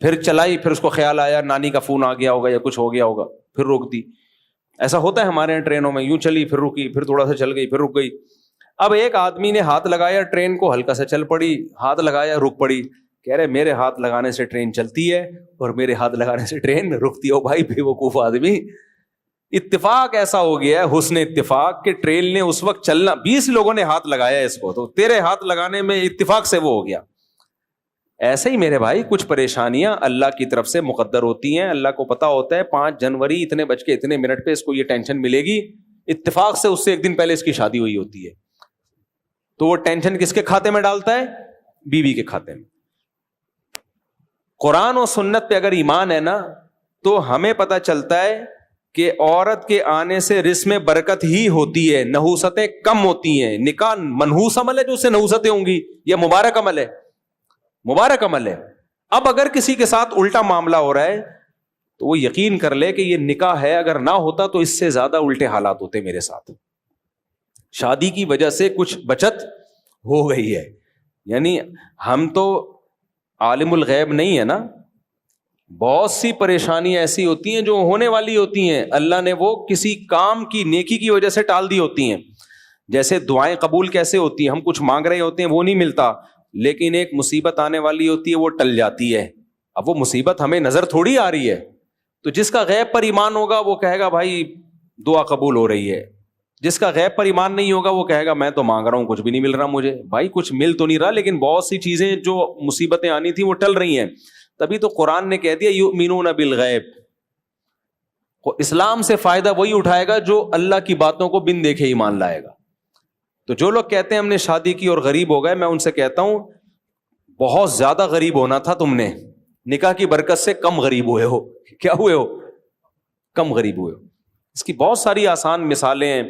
پھر چلائی, پھر اس کو خیال آیا نانی کا فون آ گیا ہوگا یا کچھ ہو گیا ہوگا, پھر روک دی. ایسا ہوتا ہے ہمارے یہاں ٹرینوں میں, یوں چلی پھر رکی, پھر تھوڑا سا چل گئی پھر رک گئی. اب ایک آدمی نے ہاتھ لگایا, ٹرین کو ہلکا سا چل پڑی, ہاتھ لگایا رک پڑی. کہہ رہے میرے ہاتھ لگانے سے ٹرین چلتی ہے اور میرے ہاتھ لگانے سے ٹرین رکتی ہے. بھائی بے وقوف آدمی, اتفاق ایسا ہو گیا ہے, حسن اتفاق, کہ ٹرین نے اس وقت چلنا, 20 لوگوں نے ہاتھ لگایا اس کو, تو تیرے ہاتھ لگانے میں اتفاق سے وہ ہو گیا. ایسے ہی میرے بھائی کچھ پریشانیاں اللہ کی طرف سے مقدر ہوتی ہیں. اللہ کو پتا ہوتا ہے 5 جنوری اتنے بج کے اتنے منٹ پہ اس کو یہ ٹینشن ملے گی, اتفاق سے اس سے ایک دن پہلے اس کی شادی ہوئی ہوتی ہے. تو وہ ٹینشن کس کے کھاتے میں ڈالتا ہے؟ بیوی کے کھاتے میں. قرآن و سنت پہ اگر ایمان ہے نا تو ہمیں پتا چلتا ہے کہ عورت کے آنے سے رزق میں برکت ہی ہوتی ہے, نحوستیں کم ہوتی ہیں. نکاح منحوس عمل ہے جو اس سے نحوستیں ہوں گی, یہ مبارک عمل ہے, مبارک عمل ہے. اب اگر کسی کے ساتھ الٹا معاملہ ہو رہا ہے تو وہ یقین کر لے کہ یہ نکاح ہے, اگر نہ ہوتا تو اس سے زیادہ الٹے حالات ہوتے میرے ساتھ. شادی کی وجہ سے کچھ بچت ہو گئی ہے. یعنی ہم تو عالم الغیب نہیں ہے نا, بہت سی پریشانی ایسی ہوتی ہیں جو ہونے والی ہوتی ہیں, اللہ نے وہ کسی کام کی نیکی کی وجہ سے ٹال دی ہوتی ہیں. جیسے دعائیں قبول کیسے ہوتی ہیں, ہم کچھ مانگ رہے ہوتے ہیں وہ نہیں ملتا, لیکن ایک مصیبت آنے والی ہوتی ہے وہ ٹل جاتی ہے. اب وہ مصیبت ہمیں نظر تھوڑی آ رہی ہے, تو جس کا غیب پر ایمان ہوگا وہ کہے گا بھائی دعا قبول ہو رہی ہے. جس کا غیب پر ایمان نہیں ہوگا وہ کہے گا میں تو مانگ رہا ہوں کچھ بھی نہیں مل رہا مجھے. بھائی کچھ مل تو نہیں رہا, لیکن بہت سی چیزیں جو مصیبتیں آنی تھی وہ ٹل رہی ہیں. تبھی تو قرآن نے کہہ دیا یؤمنون بالغیب. اسلام سے فائدہ وہی اٹھائے گا جو اللہ کی باتوں کو بن دیکھے ایمان لائے گا. تو جو لوگ کہتے ہیں ہم نے شادی کی اور غریب ہو گئے, میں ان سے کہتا ہوں بہت زیادہ غریب ہونا تھا تم نے, نکاح کی برکت سے کم غریب ہوئے ہو. کیا ہوئے ہو؟ کم غریب ہوئے ہو. اس کی بہت ساری آسان مثالیں ہیں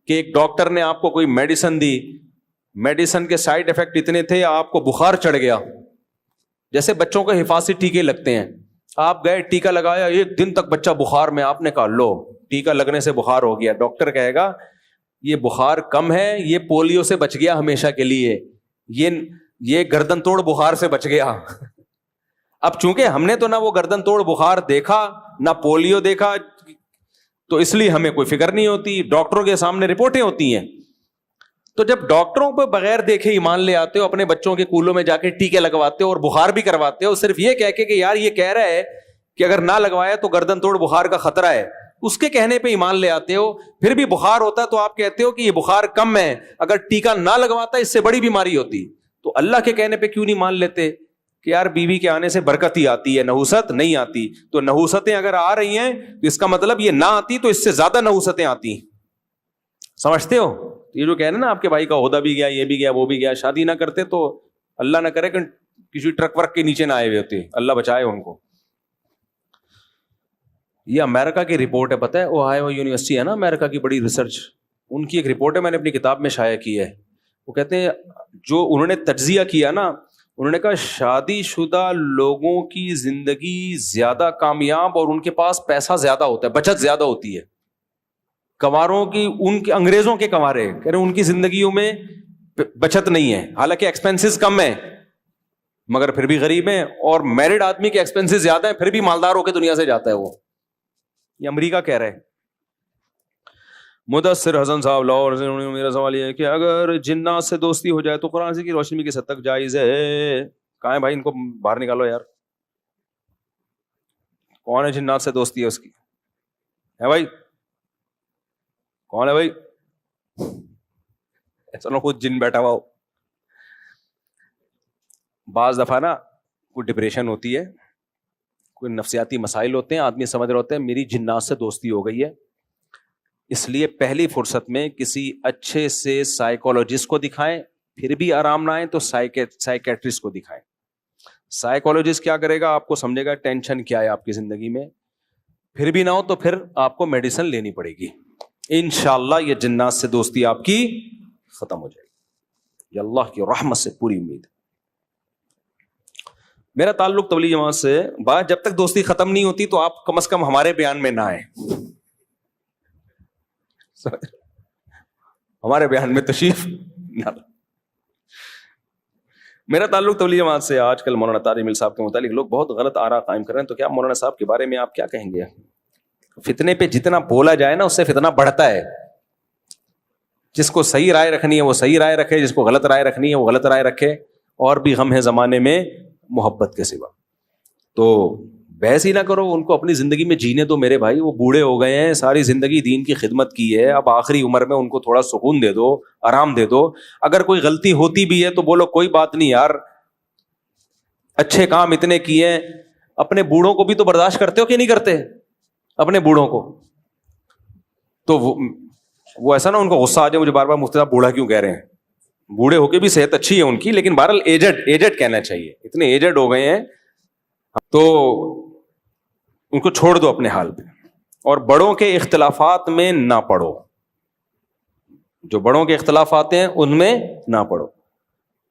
کہ ایک ڈاکٹر نے آپ کو کوئی میڈیسن دی, میڈیسن کے سائیڈ افیکٹ اتنے تھے آپ کو بخار چڑھ گیا. جیسے بچوں کو حفاظتی ٹیکے لگتے ہیں, آپ گئے ٹیکا لگایا, 1 دن تک بچہ بخار میں, آپ نے کہا لو ٹیکا لگنے سے بخار ہو گیا. ڈاکٹر کہے گا یہ بخار کم ہے, یہ پولیو سے بچ گیا ہمیشہ کے لیے, یہ گردن توڑ بخار سے بچ گیا. اب چونکہ ہم نے تو نہ وہ گردن توڑ بخار دیکھا نہ پولیو دیکھا, تو اس لیے ہمیں کوئی فکر نہیں ہوتی. ڈاکٹروں کے سامنے رپورٹیں ہوتی ہیں. تو جب ڈاکٹروں پہ بغیر دیکھے ایمان لے آتے ہو, اپنے بچوں کے کولوں میں جا کے ٹیکے لگواتے ہو اور بخار بھی کرواتے ہو, صرف یہ کہہ کے کہ یار یہ کہہ رہا ہے کہ اگر نہ لگوایا تو گردن توڑ بخار کا خطرہ ہے, اس کے کہنے پہ ایمان لے آتے ہو, پھر بھی بخار ہوتا ہے تو آپ کہتے ہو کہ یہ بخار کم ہے, اگر ٹیکا نہ لگواتا اس سے بڑی بیماری ہوتی. تو اللہ کے کہنے پہ کیوں نہیں مان لیتے کہ یار بیوی کے آنے سے برکت ہی آتی ہے, نحوست نہیں آتی. تو نحوستیں اگر آ رہی ہیں تو اس کا مطلب یہ نہ آتی تو اس سے زیادہ نحوستیں آتی. سمجھتے ہو؟ یہ جو کہہ رہے ہیں نا آپ کے بھائی کا عہدہ بھی گیا, یہ بھی گیا, وہ بھی گیا, شادی نہ کرتے تو اللہ نہ کرے کہ کسی ٹرک ورک کے نیچے نہ آئے ہوئے ہوتے, اللہ بچائے ان کو. یہ امریکہ کی رپورٹ ہے, پتہ ہے, اوہایو یونیورسٹی ہے نا امریکہ کی بڑی ریسرچ, ان کی ایک رپورٹ ہے, میں نے اپنی کتاب میں شائع کی ہے. وہ کہتے ہیں جو انہوں نے تجزیہ کیا نا, انہوں نے کہا شادی شدہ لوگوں کی زندگی زیادہ کامیاب اور ان کے پاس پیسہ زیادہ ہوتا ہے, بچت زیادہ ہوتی ہے. کنواروں کی, ان کے انگریزوں کے کنوارے کہہ رہے ان کی زندگیوں میں بچت نہیں ہے, حالانکہ ایکسپینسز کم ہیں مگر پھر بھی غریب ہیں, اور میرڈ آدمی کے ایکسپینسز زیادہ ہیں پھر بھی مالدار ہو کے دنیا سے جاتا ہے وہ. یہ امریکہ کہہ رہے. مدثر حسن صاحب لاہور سے, میرا سوال یہ ہے کہ اگر جنات سے دوستی ہو جائے تو قرآن کی روشنی کس حد تک جائز ہے؟ کہاں ہے بھائی, ان کو باہر نکالو یار. کون ہے جنات سے دوستی ہے اس کی؟ ہے بھائی کون ہے بھائی؟ ایسا نہ خود جن بیٹھا ہوا ہو. بعض دفعہ نا کوئی ڈپریشن ہوتی ہے, کوئی نفسیاتی مسائل ہوتے ہیں, آدمی سمجھ رہے ہوتے ہیں میری جنات سے دوستی ہو گئی ہے, اس لیے پہلی فرصت میں کسی اچھے سے سائیکولوجسٹ کو دکھائیں, پھر بھی آرام نہ آئے تو سائیکیٹرسٹ کو دکھائیں. سائیکولوجسٹ کیا کرے گا, آپ کو سمجھے گا ٹینشن کیا ہے آپ کی زندگی میں, پھر بھی نہ ہو تو پھر آپ کو میڈیسن لینی پڑے گی. انشاءاللہ یہ جنات سے دوستی آپ کی ختم ہو جائے گی, یہ اللہ کی رحمت سے پوری امید ہے. میرا تعلق تبلیغ جماعت سے, بات جب تک دوستی ختم نہیں ہوتی تو آپ کم از کم ہمارے بیان میں نہ آئیں, ہمارے بیان میں تشریف نہ. میرا تعلق تبلیغ جماعت سے آج کل مولانا طارق مل صاحب کے متعلق لوگ بہت غلط آراء قائم کر رہے ہیں, تو کیا مولانا صاحب کے بارے میں آپ کیا کہیں گے؟ فتنے پہ جتنا بولا جائے نا اس سے فتنہ بڑھتا ہے. جس کو صحیح رائے رکھنی ہے وہ صحیح رائے رکھے, جس کو غلط رائے رکھنی ہے وہ غلط رائے رکھے, اور بھی غم ہے زمانے میں محبت کے سوا. تو بحث ہی نہ کرو, ان کو اپنی زندگی میں جینے دو میرے بھائی. وہ بوڑھے ہو گئے ہیں, ساری زندگی دین کی خدمت کی ہے, اب آخری عمر میں ان کو تھوڑا سکون دے دو, آرام دے دو. اگر کوئی غلطی ہوتی بھی ہے تو بولو کوئی بات نہیں یار, اچھے کام اتنے کیے ہیں. اپنے بوڑھوں کو بھی تو برداشت کرتے ہو کہ نہیں کرتے اپنے بوڑھوں کو؟ تو وہ ایسا نا ان کو غصہ آ جائے مجھے بار بار مفتی صاحب بوڑھا کیوں کہہ رہے ہیں. بوڑھے ہو کے بھی صحت اچھی ہے ان کی, لیکن بہرحال ایجڈ کہنا چاہیے, اتنے ایجڈ ہو گئے ہیں تو ان کو چھوڑ دو اپنے حال پہ. اور بڑوں کے اختلافات میں نہ پڑو, جو بڑوں کے اختلافات ہیں ان میں نہ پڑو.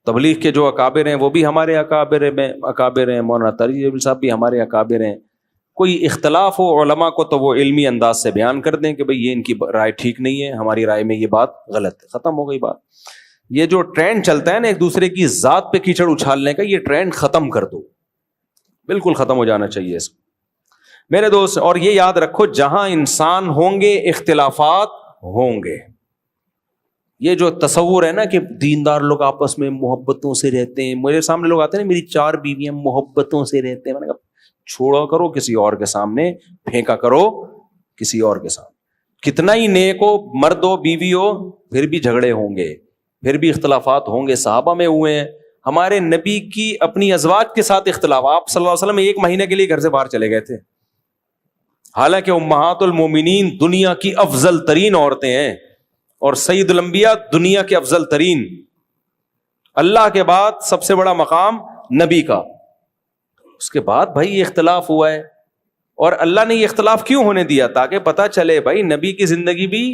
تبلیغ کے جو اکابر ہیں وہ بھی ہمارے اکابر ہیں, مولانا طارق صاحب بھی ہمارے اکابر ہیں. کوئی اختلاف ہو علماء کو تو وہ علمی انداز سے بیان کر دیں کہ بھئی یہ ان کی رائے ٹھیک نہیں ہے, ہماری رائے میں یہ بات غلط ہے, ختم ہو گئی بات. یہ جو ٹرینڈ چلتا ہے نا ایک دوسرے کی ذات پہ کیچڑ اچھالنے کا, یہ ٹرینڈ ختم کر دو, بالکل ختم ہو جانا چاہیے اس کو میرے دوست. اور یہ یاد رکھو جہاں انسان ہوں گے اختلافات ہوں گے. یہ جو تصور ہے نا کہ دیندار لوگ آپس میں محبتوں سے رہتے ہیں, میرے سامنے لوگ آتے ہیں نا میری 4 بیویاں محبتوں سے رہتے ہیں, میں نے کہا چھوڑا کرو کسی اور کے سامنے, پھینکا کرو کسی اور کے سامنے. کتنا ہی نیک ہو, مرد ہو بیوی ہو, پھر بھی جھگڑے ہوں گے, پھر بھی اختلافات ہوں گے. صحابہ میں ہوئے ہیں, ہمارے نبی کی اپنی ازواج کے ساتھ اختلاف. آپ صلی اللہ علیہ وسلم 1 مہینے کے لیے گھر سے باہر چلے گئے تھے, حالانکہ امہات المومنین دنیا کی افضل ترین عورتیں ہیں, اور سید الانبیاء دنیا کے افضل ترین, اللہ کے بعد سب سے بڑا مقام نبی کا. اس کے بعد بھائی یہ اختلاف ہوا ہے, اور اللہ نے یہ اختلاف کیوں ہونے دیا؟ تاکہ پتہ چلے بھائی نبی کی زندگی بھی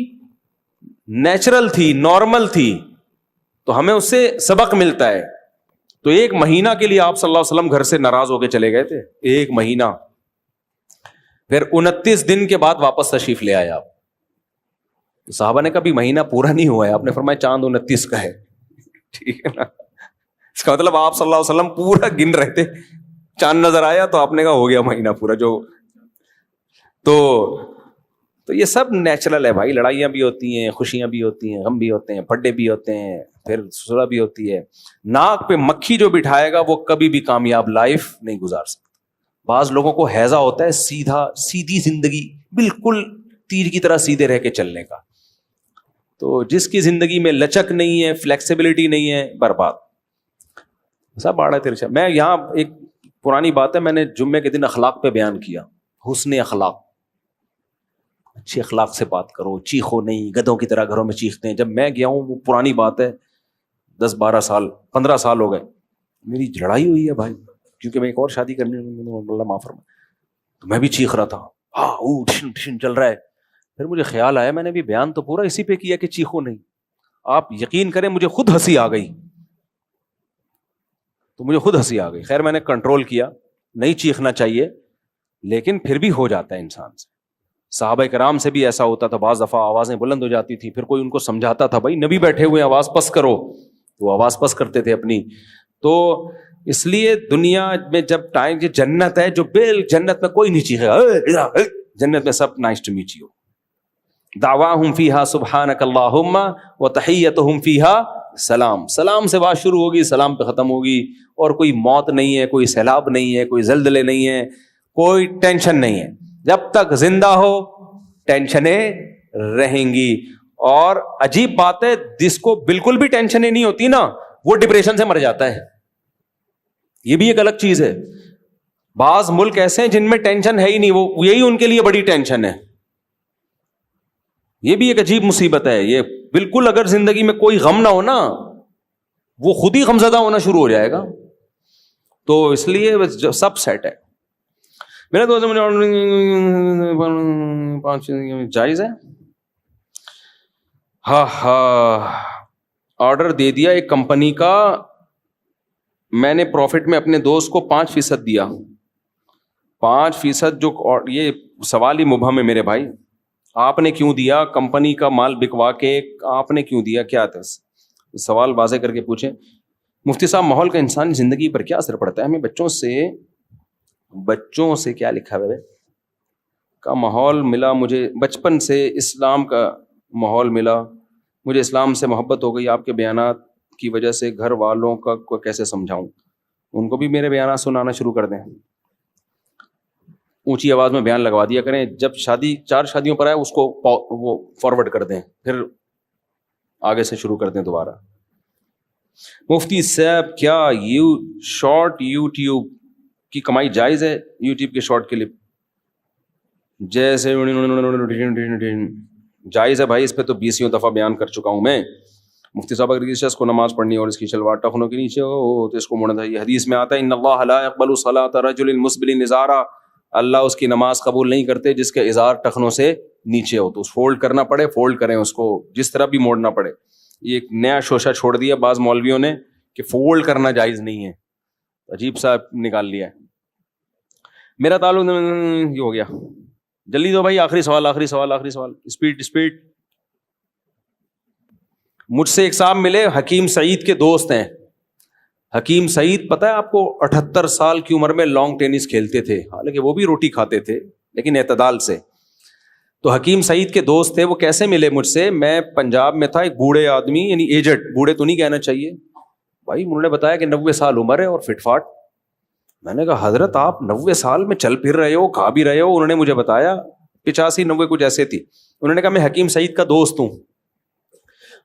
نیچرل تھی, نارمل تھی, تو ہمیں اس سے سبق ملتا ہے. تو 1 مہینہ کے لیے آپ صلی اللہ علیہ وسلم گھر سے ناراض ہو کے چلے گئے تھے, 1 مہینہ. پھر 29 دن کے بعد واپس تشریف لے آئے آپ. صحابہ نے کہا بھی مہینہ پورا نہیں ہوا ہے, آپ نے فرمایا چاند 29 کا ہے. ٹھیک ہے نا, اس کا مطلب آپ صلی اللہ علیہ وسلم پورا گن رہے تھے, چاند نظر آیا تو آپ نے کہا ہو گیا مہینہ پورا. جو تو یہ سب نیچرل ہے بھائی. لڑائیاں بھی ہوتی ہیں, خوشیاں بھی ہوتی ہیں, غم بھی ہوتے ہیں, برتھڈے بھی ہوتے ہیں, پھر سسرا بھی ہوتی ہے. ناک پہ مکھی جو بٹھائے گا وہ کبھی بھی کامیاب لائف نہیں گزار سکتا. بعض لوگوں کو ہیضہ ہوتا ہے سیدھی زندگی, بالکل تیر کی طرح سیدھے رہ کے چلنے کا. تو جس کی زندگی میں لچک نہیں ہے, فلیکسیبلٹی نہیں ہے, برباد. سب آڑا ترچا. میں یہاں ایک پرانی بات ہے, میں نے جمعے کے دن اخلاق پہ بیان کیا, حسن اخلاق. اچھے اخلاق سے بات کرو, چیخو نہیں, گدھوں کی طرح گھروں میں چیختے ہیں. جب میں گیا ہوں, وہ پرانی بات ہے, 10-12 سال 15 سال ہو گئے, میری لڑائی ہوئی ہے بھائی, کیونکہ میں ایک اور شادی کرنی, اللہ معاف فرمائے, تو میں بھی چیخ رہا تھا, ہاں ٹھن چل رہا ہے. پھر مجھے خیال آیا, میں نے بھی بیان تو پورا اسی پہ کیا کہ چیخو نہیں. آپ یقین کریں مجھے خود ہنسی آ گئی, تو مجھے خود ہنسی آ گئی. خیر میں نے کنٹرول کیا, نہیں چیخنا چاہیے, لیکن پھر بھی ہو جاتا ہے انسان سے. صحابہ کرام سے بھی ایسا ہوتا تھا, بعض دفعہ آوازیں بلند ہو جاتی تھی, پھر کوئی ان کو سمجھاتا تھا بھائی نبی بیٹھے ہوئے آواز پس کرو, تو آواز پس کرتے تھے اپنی. تو اس لیے دنیا میں جب ٹائم یہ جنت ہے, جو جنت میں کوئی نہیں چیخے گا, جنت میں سب نائس ٹو میٹ یو, دعواہم فیہا سبحانک اللہم وتحیتہم فیہا سلام. سلام سے بات شروع ہوگی, سلام پہ ختم ہوگی. اور کوئی موت نہیں ہے, کوئی سیلاب نہیں ہے, کوئی زلزلے نہیں ہے, کوئی ٹینشن نہیں ہے. جب تک زندہ ہو ٹینشنیں رہیں گی. اور عجیب بات ہے, جس کو بالکل بھی ٹینشنیں نہیں ہوتی نا, وہ ڈپریشن سے مر جاتا ہے. یہ بھی ایک الگ چیز ہے. بعض ملک ایسے ہیں جن میں ٹینشن ہے ہی نہیں, وہ یہی ان کے لیے بڑی ٹینشن ہے. یہ بھی ایک عجیب مصیبت ہے. یہ بالکل اگر زندگی میں کوئی غم نہ ہو نا, وہ خود ہی غمزدہ ہونا شروع ہو جائے گا. تو اس لیے سب سیٹ ہے. میرے دوست جائز ہے. ہاں آرڈر دے دیا ایک کمپنی کا, میں نے پروفٹ میں اپنے دوست کو 5% دیا. 5% جو, یہ سوال ہی مبہم ہے میرے بھائی. آپ نے کیوں دیا؟ کمپنی کا مال بکوا کے آپ نے کیوں دیا؟ کیا تھا سوال واضح کر کے پوچھیں. مفتی صاحب ماحول کا انسانی زندگی پر کیا اثر پڑتا ہے؟ ہمیں بچوں سے کیا لکھا ہے کا ماحول ملا، مجھے بچپن سے اسلام کا ماحول ملا، مجھے اسلام سے محبت ہو گئی، آپ کے بیانات کی وجہ سے گھر والوں کا کو کیسے سمجھاؤں؟ ان کو بھی میرے بیانات سنانا شروع کر دیں، اونچی آواز میں بیان لگوا دیا کریں، جب 4 شادیوں پر آئے اس کو وہ فارورڈ کر دیں، پھر آگے سے شروع کر دیں دوبارہ۔ مفتی صاحب کیا شارٹ یوٹیوب کی کمائی جائز ہے؟ یوٹیوب کے شارٹ کلپ جیسے جائز ہے بھائی، اس پہ تو 20 دفعہ بیان کر چکا ہوں میں۔ مفتی صاحب اگر کسی شخص کو نماز پڑھنی اور اس کی شلوار ٹخنوں کے نیچے ہو تو اس کو موڑنا چاہیے۔ حدیث میں آتا ہے ان اللہ لا يقبل صلاۃ رجل مسبل ازارا، اللہ اس کی نماز قبول نہیں کرتے جس کے ازار ٹخنوں سے نیچے ہو، تو اس فولڈ کرنا پڑے، فولڈ کریں اس کو، جس طرح بھی موڑنا پڑے۔ یہ ایک نیا شوشہ چھوڑ دیا بعض مولویوں نے کہ فولڈ کرنا جائز نہیں ہے، عجیب سا نکال لیا ہے۔ میرا تعلق یہ ہو گیا، جلدی دو بھائی، آخری سوال اسپیڈ۔ مجھ سے ایک صاحب ملے، حکیم سعید کے دوست ہیں۔ حکیم سعید پتہ ہے آپ کو 78 سال کی عمر میں لانگ ٹینس کھیلتے تھے، حالانکہ وہ بھی روٹی کھاتے تھے لیکن اعتدال سے۔ تو حکیم سعید کے دوست تھے، وہ کیسے ملے مجھ سے؟ میں پنجاب میں تھا، ایک بوڑھے آدمی، یعنی ایجڈ، بوڑھے تو نہیں کہنا چاہیے بھائی، انہوں نے بتایا کہ 90 سال عمر ہے اور فٹ فاٹ۔ میں نے کہا حضرت آپ 90 سال میں چل پھر رہے ہو، کھا بھی رہے ہو؟ انہوں نے مجھے بتایا 85-90 کچھ ایسے تھی۔ انہوں نے کہا میں حکیم سعید کا دوست ہوں۔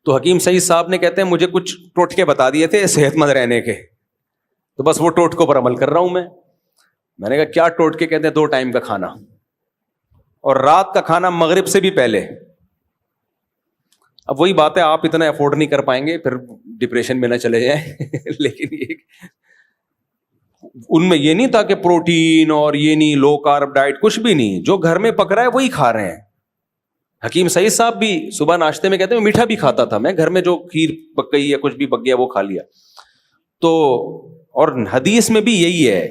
تو حکیم سعید صاحب نے کہتے ہیں مجھے کچھ ٹوٹکے بتا دیے تھے صحت مند رہنے کے، تو بس وہ ٹوٹکوں پر عمل کر رہا ہوں میں نے کہا کیا ٹوٹکے؟ کہتے ہیں 2 ٹائم کا کھانا اور رات کا کھانا مغرب سے بھی پہلے۔ اب وہی بات ہے، آپ اتنا افورڈ نہیں کر پائیں گے، پھر ڈپریشن میں نہ چلے جائیں لیکن ان میں یہ نہیں تھا کہ پروٹین اور یہ نہیں، لو کارب ڈائٹ، کچھ بھی نہیں، جو گھر میں پک رہا ہے وہی کھا رہے ہیں۔ حکیم سعید صاحب بھی صبح ناشتے میں کہتے ہیں میٹھا بھی کھاتا تھا میں، گھر میں جو کھیر پک گئی یا کچھ بھی پک گیا وہ کھا لیا۔ تو اور حدیث میں بھی یہی ہے،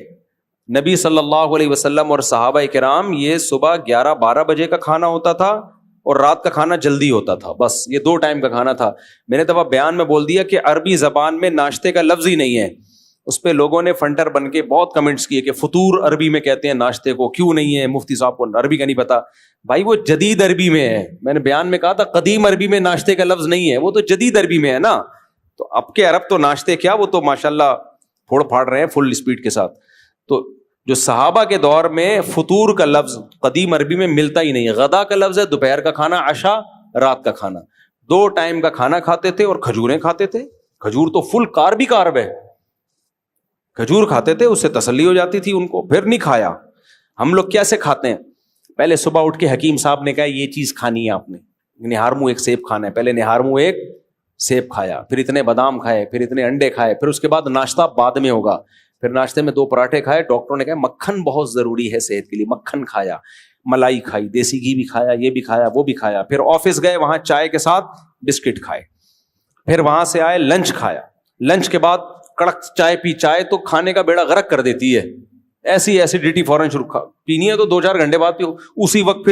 نبی صلی اللہ علیہ وسلم اور صحابہ کرام یہ صبح 11-12 بجے کا کھانا ہوتا تھا اور رات کا کھانا جلدی ہوتا تھا، بس یہ 2 ٹائم کا کھانا تھا۔ میں نے دفعہ بیان میں بول دیا کہ عربی زبان میں ناشتے کا لفظ ہی نہیں ہے، اس پہ لوگوں نے فنٹر بن کے بہت کمنٹس کیے کہ فطور عربی میں کہتے ہیں ناشتے کو، کیوں نہیں ہے؟ مفتی صاحب کو عربی کا نہیں پتا۔ بھائی وہ جدید عربی میں ہے، میں نے بیان میں کہا تھا قدیم عربی میں ناشتے کا لفظ نہیں ہے، وہ تو جدید عربی میں ہے نا۔ تو اب کے عرب تو ناشتے کیا، وہ تو ماشاءاللہ پھوڑ پھاڑ رہے ہیں فل اسپیڈ کے ساتھ۔ تو جو صحابہ کے دور میں فطور کا لفظ قدیم عربی میں ملتا ہی نہیں ہے، غدا کا لفظ ہے، دوپہر کا کھانا، عشاء، رات کا کھانا، 2 ٹائم کا کھانا کھاتے تھے اور کھجوریں کھاتے تھے۔ کھجور تو فل کارب ہی کارب ہے، کھجور کھاتے تھے، اس سے تسلی ہو جاتی تھی ان کو، پھر نہیں کھایا۔ ہم لوگ کیسے کھاتے ہیں؟ پہلے صبح اٹھ کے حکیم صاحب نے کہا یہ چیز کھانی ہے آپ نے، نہار منہ 1 سیب کھانا ہے، پہلے نہار منہ 1 سیب کھایا، پھر اتنے بادام کھائے، پھر اتنے انڈے کھائے، پھر اس کے بعد ناشتہ بعد میں ہوگا، پھر ناشتے میں 2 پراٹھے کھائے۔ ڈاکٹروں نے کہا مکھن بہت ضروری ہے صحت کے لیے، مکھن کھایا، ملائی کھائی، دیسی گھی بھی کھایا، یہ بھی کھایا، وہ بھی کھایا، پھر آفس گئے، وہاں چائے کے ساتھ بسکٹ کھائے، پھر وہاں سے آئے لنچ کھایا، لنچ کے بعد کڑک چائے پی، چائے تو کھانے کا بیڑا غرق کر دیتی ہے، ایسی ایسیڈیٹی فوراً شروع پینی ہے تو 2-4 گھنٹے بعد پیو، اسی وقت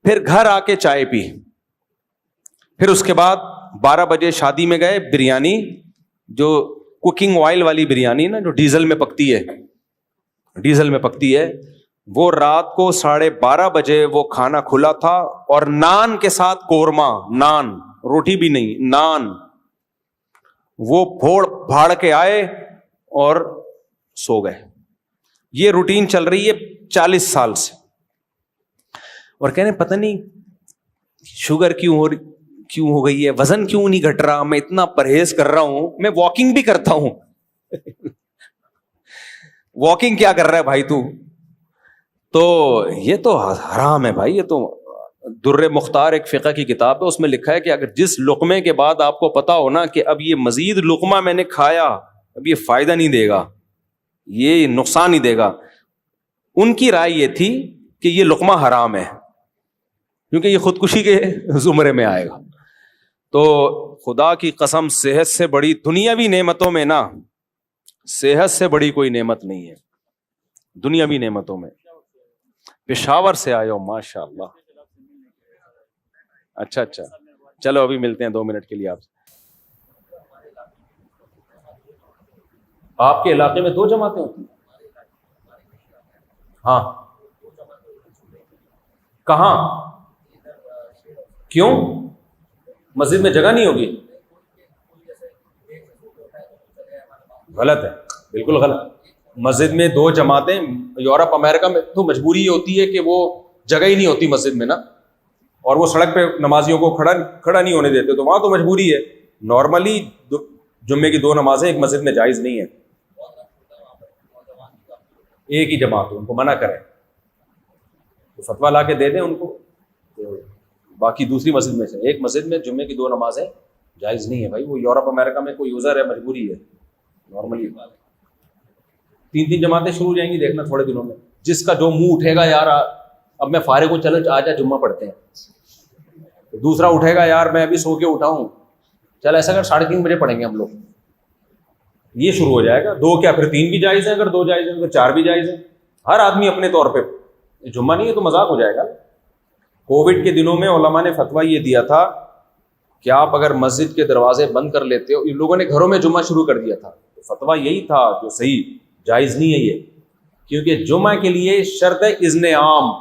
پھر گھر آ کے چائے پی، پھر اس کے بعد 12 بجے شادی میں گئے، بریانی، جو کوکنگ آئل والی بریانی نا، جو ڈیزل میں پکتی ہے، وہ رات کو 12:30 بجے وہ کھانا کھلا تھا، اور نان کے ساتھ قورمہ، نان، روٹی بھی نہیں، نان، وہ پھوڑ پھاڑ کے آئے اور سو گئے۔ یہ روٹین چل رہی ہے 40 سال سے، اور کہنے پتہ نہیں شوگر کیوں ہو گئی ہے، وزن کیوں نہیں گھٹ رہا، میں اتنا پرہیز کر رہا ہوں، میں واکنگ بھی کرتا ہوں واکنگ کیا کر رہا ہے بھائی تو یہ تو حرام ہے بھائی۔ یہ تو در مختار ایک فقہ کی کتاب ہے، اس میں لکھا ہے کہ اگر جس لقمے کے بعد آپ کو پتا ہو نا کہ اب یہ مزید لقمہ میں نے کھایا، اب یہ فائدہ نہیں دے گا، یہ نقصان ہی دے گا، ان کی رائے یہ تھی کہ یہ لقمہ حرام ہے کیونکہ یہ خودکشی کے زمرے میں آئے گا۔ تو خدا کی قسم، صحت سے بڑی دنیاوی نعمتوں میں نا، صحت سے بڑی کوئی نعمت نہیں ہے دنیاوی نعمتوں میں۔ پشاور سے آئے ہو، ماشاء اللہ، اچھا، چلو ابھی ملتے ہیں 2 منٹ کے لیے آپ سے۔ آپ کے علاقے میں 2 جماعتیں ہوتی ہیں؟ ہاں کہاں؟ کیوں؟ مسجد میں جگہ نہیں ہوگی؟ غلط ہے، بالکل غلط۔ مسجد میں 2 جماعتیں، یورپ امریکہ میں تو مجبوری یہ ہوتی ہے کہ وہ جگہ ہی نہیں ہوتی مسجد میں نا، اور وہ سڑک پہ نمازیوں کو کھڑا نہیں ہونے دیتے، تو وہاں تو مجبوری ہے۔ نارملی جمعے کی 2 نمازیں ایک مسجد میں جائز نہیں ہے، ایک ہی جماعت ہو، ان کو منع کریں تو فتویٰ لا کے دے دیں ان کو، تو باقی دوسری مسجد میں سے ایک مسجد میں جمعے کی 2 نمازیں جائز نہیں ہے بھائی۔ وہ یورپ امریکہ میں کوئی یوزر ہے، مجبوری ہے، نارملی 3 جماعتیں شروع ہو جائیں گی دیکھنا تھوڑے دنوں میں۔ جس کا جو منہ اٹھے گا یار اب میں فارغ ہوں، چلو آ جا جمعہ پڑھتے ہیں، دوسرا اٹھے گا یار میں ابھی سو کے اٹھا ہوں، چل ایسا کر 3:30 بجے پڑھیں گے ہم لوگ، یہ شروع ہو جائے گا۔ 2 کیا پھر 3 بھی جائز ہیں، اگر 2 جائز ہیں پھر 4 بھی جائز ہیں، ہر آدمی اپنے طور پہ۔ جمعہ نہیں ہے تو مذاق ہو جائے گا۔ کووڈ کے دنوں میں علماء نے فتویٰ یہ دیا تھا کہ آپ اگر مسجد کے دروازے بند کر لیتے ہو، ان لوگوں نے گھروں میں جمعہ شروع کر دیا تھا، تو فتویٰ یہی تھا جو صحیح، جائز نہیں ہے یہ، کیونکہ جمعہ کے لیے شرط ہے اذن عام۔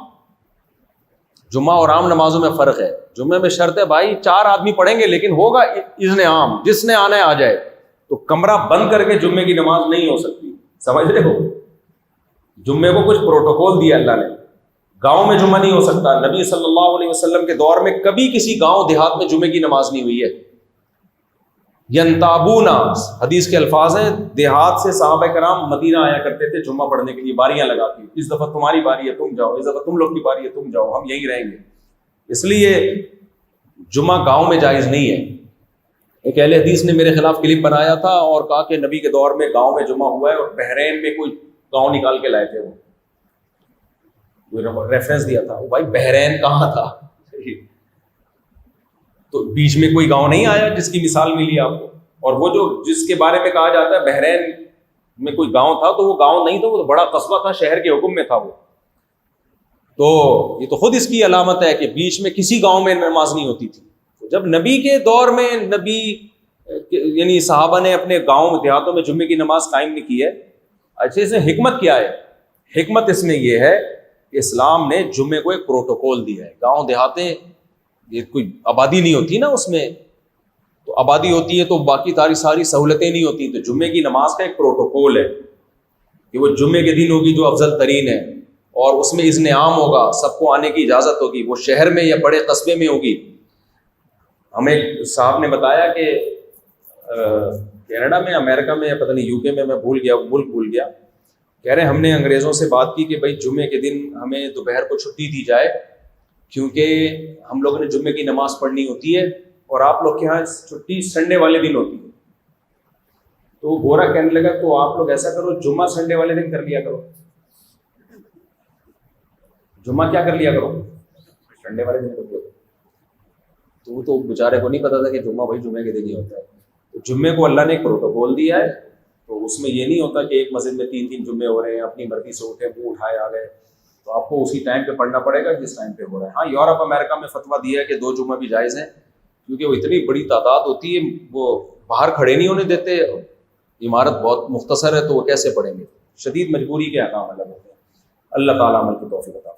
جمعہ اور عام نمازوں میں فرق ہے۔ جمعہ میں شرط ہے بھائی 4 آدمی پڑھیں گے لیکن ہوگا اذن عام، جس نے آنا ہے آ جائے، تو کمرہ بند کر کے جمعے کی نماز نہیں ہو سکتی، سمجھ رہے ہو؟ جمعے کو کچھ پروٹوکول دیا اللہ نے۔ گاؤں میں جمعہ نہیں ہو سکتا، نبی صلی اللہ علیہ وسلم کے دور میں کبھی کسی گاؤں دیہات میں جمعے کی نماز نہیں ہوئی ہے۔ ینتابونا حدیث کے الفاظ ہیں، دیہات سے صحابہ کرام مدینہ آیا کرتے تھے جمعہ پڑھنے کے لیے، باریاں لگا کے، اس دفعہ تمہاری باری ہے تم جاؤ، اس دفعہ تم لوگ کی باری ہے تم جاؤ، ہم یہیں رہیں گے۔ اس لیے جمعہ گاؤں میں جائز نہیں ہے۔ ایک اہل حدیث نے میرے خلاف کلپ بنایا تھا اور کہا کہ نبی کے دور میں گاؤں میں جمعہ ہوا ہے، اور بحرین میں کوئی گاؤں نکال کے لائے تھے، وہ ریفرنس دیا تھا۔ وہ بھائی بحرین کہاں تھا؟ تو بیچ میں کوئی گاؤں نہیں آیا جس کی مثال ملی آپ کو؟ اور وہ جو جس کے بارے میں کہا جاتا ہے بحرین میں کوئی گاؤں تھا، تو وہ گاؤں نہیں تھا، وہ تو بڑا قصبہ تھا، شہر کے حکم میں تھا وہ۔ تو یہ تو خود اس کی علامت ہے کہ بیچ میں کسی گاؤں میں نماز نہیں ہوتی تھی۔ جب نبی کے دور میں نبی یعنی صحابہ نے اپنے گاؤں دیہاتوں میں جمعے کی نماز قائم نہیں کی ہے، اچھے سے حکمت کیا ہے؟ حکمت اس میں یہ ہے کہ اسلام نے جمعے کو ایک پروٹوکول دیا ہے۔ گاؤں دیہاتیں یہ کوئی آبادی نہیں ہوتی نا اس میں، تو آبادی ہوتی ہے تو باقی ساری سہولتیں نہیں ہوتی، تو جمعے کی نماز کا ایک پروٹوکول ہے کہ وہ جمعے کے دن ہوگی جو افضل ترین ہے، اور اس میں اذن عام ہوگا، سب کو آنے کی اجازت ہوگی، وہ شہر میں یا بڑے قصبے میں ہوگی۔ ہمیں صاحب نے بتایا کہ کینیڈا میں، امریکہ میں، یا پتہ نہیں یو کے میں بھول گیا، ملک بھول گیا، کہہ رہے ہم نے انگریزوں سے بات کی کہ بھائی جمعے کے دن ہمیں دوپہر کو چھٹی دی جائے، کیونکہ ہم لوگوں نے جمعے کی نماز پڑھنی ہوتی ہے، اور آپ لوگ کے یہاں چھٹی سنڈے والے دن ہوتی ہے۔ تو گورا کہنے لگا تو آپ لوگ ایسا کرو، جمعہ سنڈے والے دن کر لیا کرو، جمعہ کیا کر لیا کرو، سنڈے والے دن کر لیا کرو۔ تو وہ تو بیچارے کو نہیں پتا تھا کہ جمعہ بھائی جمعے کے دن ہی ہوتا ہے۔ تو جمعے کو اللہ نے ایک پروٹوکول دیا ہے، تو اس میں یہ نہیں ہوتا کہ ایک مسجد میں 3 جمعے ہو رہے ہیں، اپنی مرضی سے اٹھے منہ اٹھائے آ گئے، تو آپ کو اسی ٹائم پہ پڑھنا پڑے گا جس ٹائم پہ ہو رہا ہے۔ ہاں یورپ امریکہ میں فتویٰ دیا ہے کہ 2 جمعہ بھی جائز ہیں، کیونکہ وہ اتنی بڑی تعداد ہوتی ہے، وہ باہر کھڑے نہیں ہونے دیتے، عمارت بہت مختصر ہے، تو وہ کیسے پڑھیں گے؟ شدید مجبوری کے احکام الگ ہوتے ہیں۔ اللہ تعالیٰ عمل کی توفیق عطا